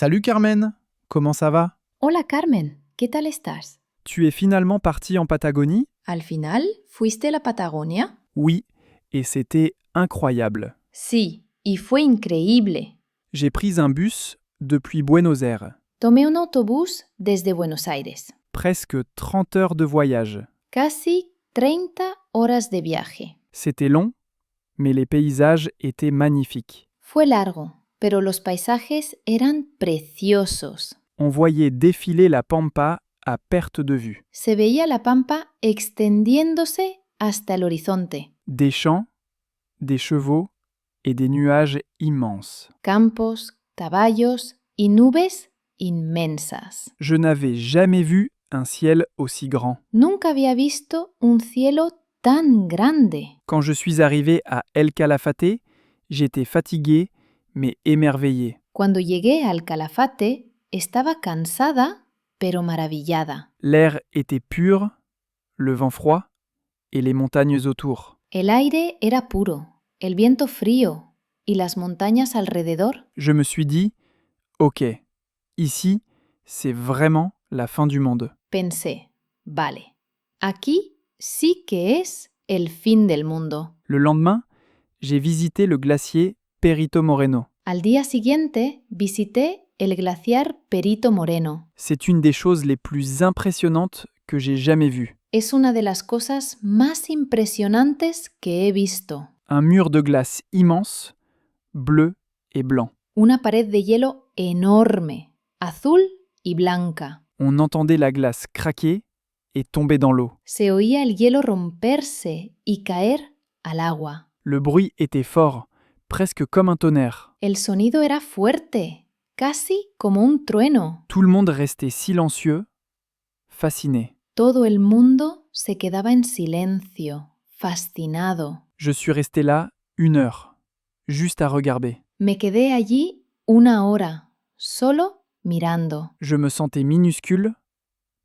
Salut Carmen, comment ça va? Hola Carmen, ¿qué tal estás? Tu es finalement partie en Patagonie? ¿Al final fuiste a la Patagonia? Oui, et c'était incroyable. Sí, y fue increíble. J'ai pris un bus depuis Buenos Aires. Tomé un autobús desde Buenos Aires. Presque 30 heures de voyage. Casi 30 horas de viaje. C'était long, mais les paysages étaient magnifiques. Fue largo, pero los paisajes eran preciosos. On voyait défiler la pampa à perte de vue. Se veía la pampa extendiéndose hasta el horizonte. Des champs, des chevaux et des nuages immenses. Campos, caballos y nubes inmensas. Je n'avais jamais vu un ciel aussi grand. Nunca había visto un cielo tan grande. Quand je suis arrivé à El Calafate, j'étais fatigué mais émerveillé. Cuando llegué al Calafate, estaba cansada, pero maravillada. L'air était pur, le vent froid et les montagnes autour. El aire era puro, el viento frío y las montañas alrededor. Je me suis dit, ok, ici, c'est vraiment la fin du monde. Pensé, vale, aquí sí que es el fin del mundo. Le lendemain, j'ai visité le glacier Perito Moreno. Al día siguiente visité el glaciar Perito Moreno. C'est une des choses les plus impressionnantes que j'ai jamais vues. Es una de las cosas más impresionantes que he visto. Un mur de glace immense, bleu et blanc. Una pared de hielo enorme, azul y blanca. On entendait la glace craquer et tomber dans l'eau. Se oía el hielo romperse y caer al agua. Le bruit était fort, presque comme un tonnerre. El sonido era fuerte, casi como un trueno. Tout le monde restait silencieux, fasciné. Todo el mundo se quedaba en silencio, fascinado. Je suis resté là 1 heure, juste à regarder. Me quedé allí 1 hora, solo mirando. Je me sentais minuscule,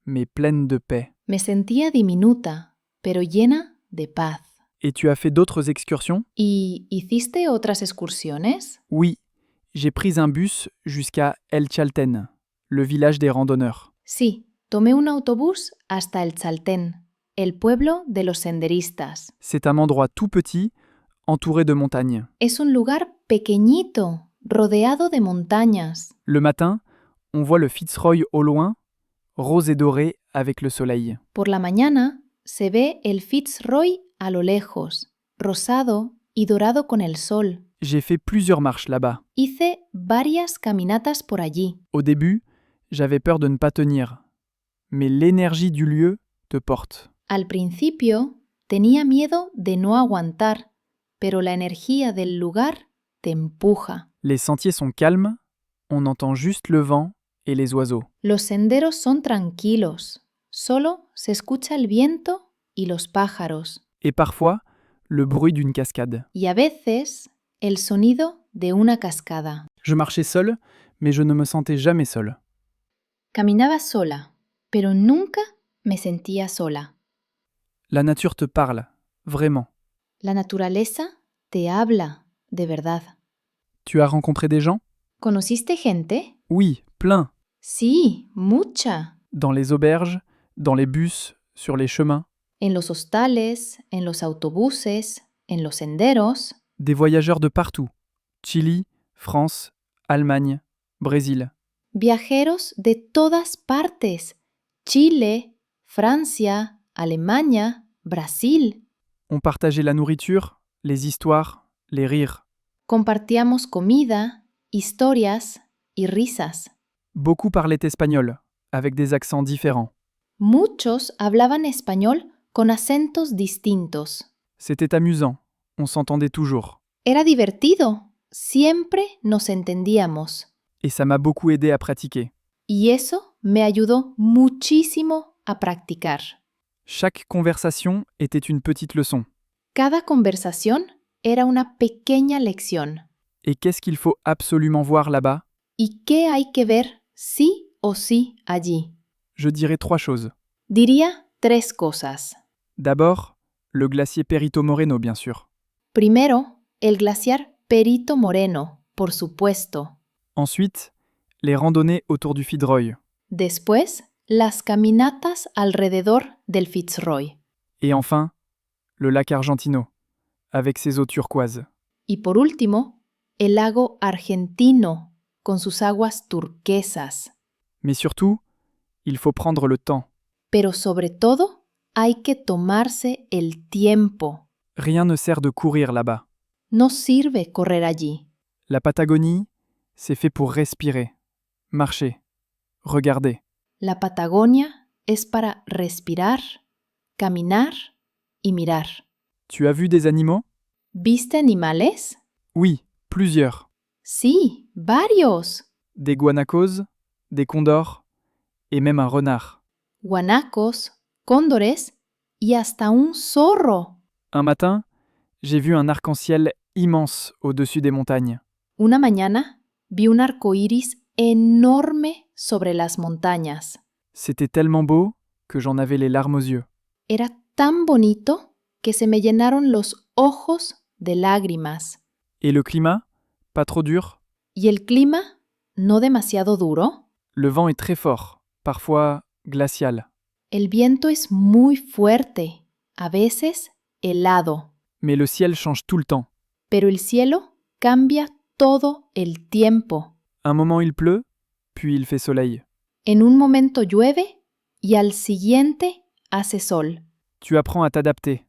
mais pleine de paix. Me sentía diminuta, pero llena de paz. Et tu as fait d'autres excursions? ¿Y hiciste otras excursiones? Oui, j'ai pris un bus jusqu'à El Chalten, le village des randonneurs. Sí, tomé un autobús hasta el Chaltén, el pueblo de los senderistas. C'est un endroit tout petit, entouré de montagnes. Es un lugar pequeñito, rodeado de montañas. Le matin, on voit le Fitzroy au loin, rose et doré avec le soleil. Por la mañana se ve el Fitzroy a lo lejos, rosado y dorado con el sol. J'ai fait plusieurs marches là-bas. Hice varias caminatas por allí. Au début, j'avais peur de ne pas tenir. Mais l'énergie du lieu te porte. Al principio tenía miedo de no aguantar, pero la energía del lugar te empuja. Les sentiers sont calmes, on entend juste le vent et les oiseaux. Los senderos son tranquilos, solo se escucha el viento y los pájaros. Et parfois, le bruit d'une cascade. Y a veces el sonido de una cascada. Je marchais seul, mais je ne me sentais jamais seul. Caminaba sola, pero nunca me sentía sola. La nature te parle, vraiment. La naturaleza te habla, de verdad. Tu as rencontré des gens? ¿Conociste gente? Oui, plein. Sí, mucha. Dans les auberges, dans les bus, sur les chemins. En los hostales, en los autobuses, en los senderos. Des voyageurs de partout. Chili, France, Allemagne, Brésil. Viajeros de todas partes. Chile, Francia, Alemania, Brasil. On partageait la nourriture, les histoires, les rires. Compartíamos comida, historias y risas. Beaucoup parlaient espagnol, avec des accents différents. Muchos hablaban español con acentos distintos. C'était amusant, on s'entendait toujours. Era divertido, siempre nos entendíamos. Et ça m'a beaucoup aidé à pratiquer. Y eso me ayudó muchísimo a practicar. Chaque conversation était une petite leçon. Cada conversación era una pequeña lección. Et qu'est-ce qu'il faut absolument voir là-bas? ¿Y qué hay que ver sí o sí allí? Je dirais 3 choses. Diría 3 cosas. D'abord, le glacier Perito Moreno, bien sûr. Primero, el glaciar Perito Moreno, por supuesto. Ensuite, Les randonnées autour du Fitzroy. Después, las caminatas alrededor del Fitzroy. Et enfin, le lac Argentino, avec ses eaux turquoises. Y por último, el lago Argentino, con sus aguas turquesas. Mais surtout, il faut prendre le temps. Pero sobre todo, hay que tomarse el tiempo. Rien ne sert de courir là-bas. No sirve correr allí. La Patagonie, c'est fait pour respirer, marcher, regarder. La Patagonia es para respirar, caminar y mirar. Tu as vu des animaux? ¿Viste animales? Oui, plusieurs. Sí, varios. Des guanacos, des condors et même un renard. Guanacos, cóndores y hasta un zorro. Un matin, j'ai vu un arc-en-ciel immense au-dessus des montagnes. Una mañana vi un arco iris enorme sobre las montañas. C'était tellement beau que j'en avais les larmes aux yeux. Era tan bonito que se me llenaron los ojos de lágrimas. Et le climat? Pas trop dur? ¿Y el clima? ¿No demasiado duro? Le vent est très fort, parfois glacial. El viento es muy fuerte, a veces helado, Mais le ciel change tout le temps. pero el cielo cambia todo el tiempo. Un moment il pleut, puis il fait soleil. En un momento llueve y al siguiente hace sol. Tu apprends à t'adapter,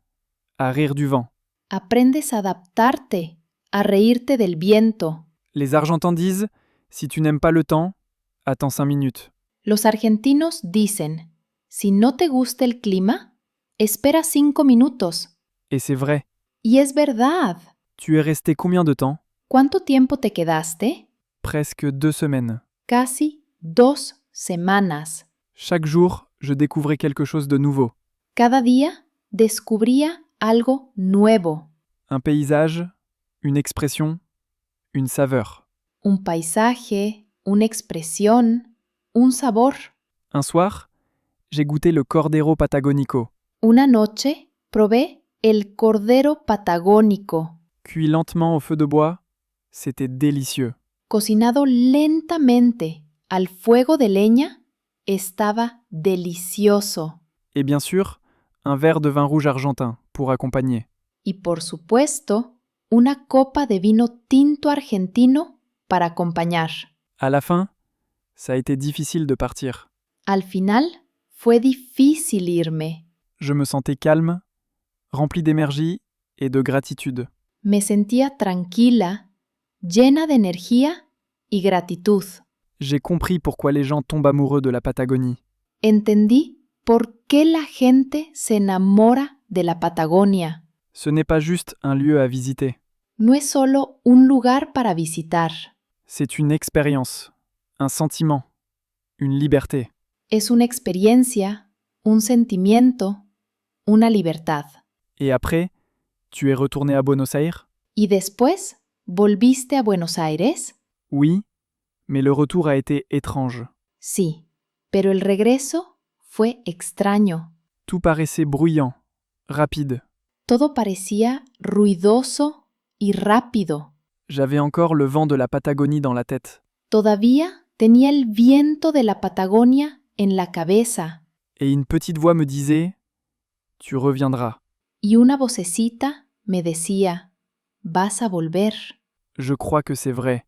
à rire du vent. Aprendes a adaptarte, a reírte del viento. Les Argentins disent, si tu n'aimes pas le temps, attends 5 minutes. Los argentinos dicen, si no te gusta el clima, espera 5 minutos. Et c'est vrai. Y es verdad. Tu es resté combien de temps? ¿Cuánto tiempo te quedaste? Presque 2 semaines. Casi 2 semanas. Chaque jour, je découvrais quelque chose de nouveau. Cada día descubría algo nuevo. Un paysage, une expression, une saveur. Un paisaje, una expresión, un sabor. Un soir, j'ai goûté le Cordero Patagónico, Una noche probé el cordero patagónico. cuit lentement au feu de bois. C'était délicieux. Cocinado lentamente al fuego de leña, estaba delicioso. Et bien sûr, un verre de vin rouge argentin pour accompagner. Y por supuesto, una copa de vino tinto argentino para acompañar. À la fin, ça a été difficile de partir. Al final, fue difícil irme. Je me sentais calme, rempli d'énergie et de gratitude. Me sentía tranquila, llena de energía y gratitud. J'ai compris pourquoi les gens tombent amoureux de la Patagonie. Entendí por qué la gente se enamora de la Patagonia. Ce n'est pas juste un lieu à visiter. No es solo un lugar para visitar. C'est une expérience, un sentiment, une liberté. Es una experiencia, un sentimiento, una libertad. Et après, tu es retourné à Buenos Aires? ¿Y después volviste a Buenos Aires? Oui, mais le retour a été étrange. Sí, pero el regreso fue extraño. Tout paraissait bruyant, rapide. Todo parecía ruidoso y rápido. J'avais encore le vent de la Patagonie dans la tête. Todavía tenía el viento de la Patagonia en la cabeza. Et une petite voix me disait « Tu reviendras ». Y una vocecita me decía, vas a volver. Je crois que c'est vrai.